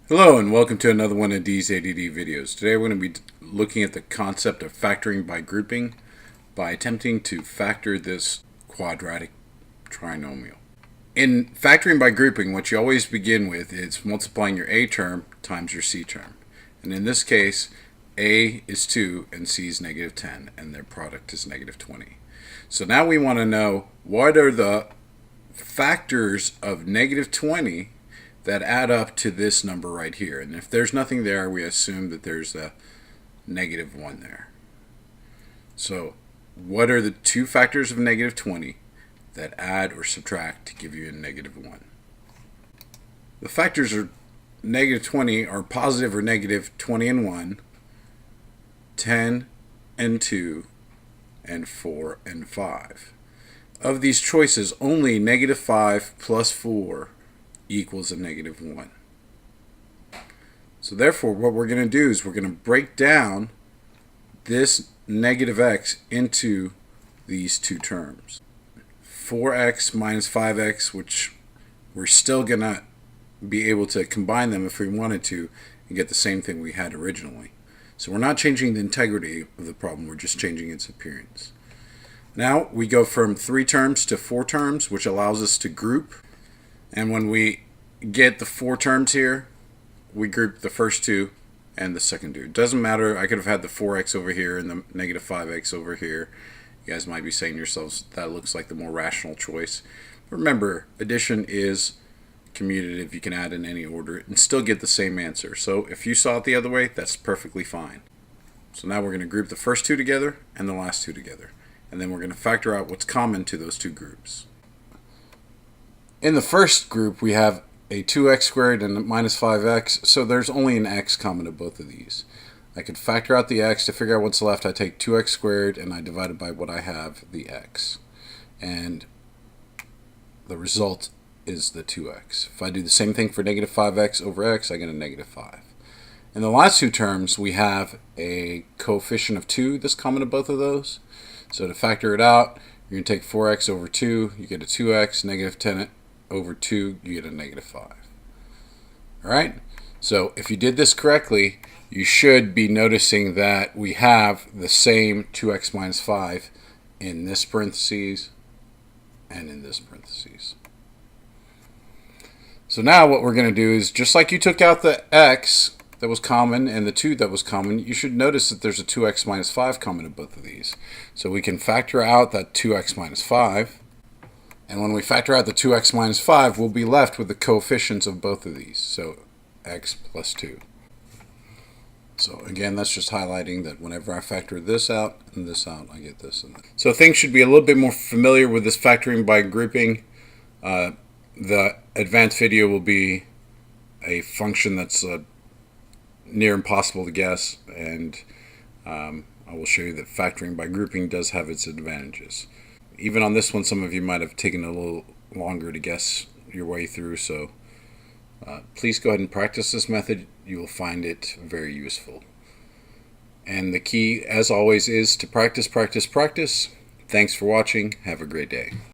Hello and welcome to another one of D's ADD videos. Today we're going to be looking at the concept of factoring by grouping by attempting to factor this quadratic trinomial. In factoring by grouping, what you always begin with is multiplying your A term times your C term. And in this case, A is 2 and C is negative 10 and their product is negative 20. So now we want to know what are the factors of negative 20 that add up to this number right here. And if there's nothing there, we assume that there's a negative 1 there. So what are the two factors of negative 20 that add or subtract to give you a negative 1? The factors of negative 20 are positive or negative 20 and 1, 10 and 2, and 4 and 5. Of these choices, only negative 5 plus 4 equals a negative 1. So therefore, what we're going to do is we're going to break down this negative x into these two terms. 4x minus 5x, which we're still going to be able to combine them if we wanted to and get the same thing we had originally. So we're not changing the integrity of the problem, we're just changing its appearance. Now we go from 3 terms to 4 terms, which allows us to group. And when we get the 4 terms here, we group the first two and the second two. It doesn't matter, I could have had the 4x over here and the negative 5x over here. You guys might be saying to yourselves, that looks like the more rational choice. Remember, addition is commutative. You can add in any order and still get the same answer. So if you saw it the other way, that's perfectly fine. So now we're going to group the first two together and the last two together. And then we're going to factor out what's common to those two groups. In the first group, we have a 2x squared and a minus 5x, so there's only an x common to both of these. I could factor out the x. To figure out what's left, I take 2x squared and I divide it by what I have, the x. And the result is the 2x. If I do the same thing for negative 5x over x, I get a negative 5. In the last two terms, we have a coefficient of 2 that's common to both of those. So to factor it out, you're going to take 4x over 2, you get a 2x, negative 10 over 2, you get a negative 5. Alright, so if you did this correctly, you should be noticing that we have the same 2x minus 5 in this parentheses and in this parentheses. So now what we're going to do is, just like you took out the x that was common and the 2 that was common, you should notice that there's a 2x minus 5 common to both of these. So we can factor out that 2x minus 5. And when we factor out the 2x minus 5, we'll be left with the coefficients of both of these. So x plus 2. So again, that's just highlighting that whenever I factor this out and this out, I get this and that. So things should be a little bit more familiar with this factoring by grouping. The advanced video will be a function that's near impossible to guess, and I will show you that factoring by grouping does have its advantages. Even on this one, some of you might have taken a little longer to guess your way through, so please go ahead and practice this method. You will find it very useful. And the key, as always, is to practice, practice, practice. Thanks for watching. Have a great day.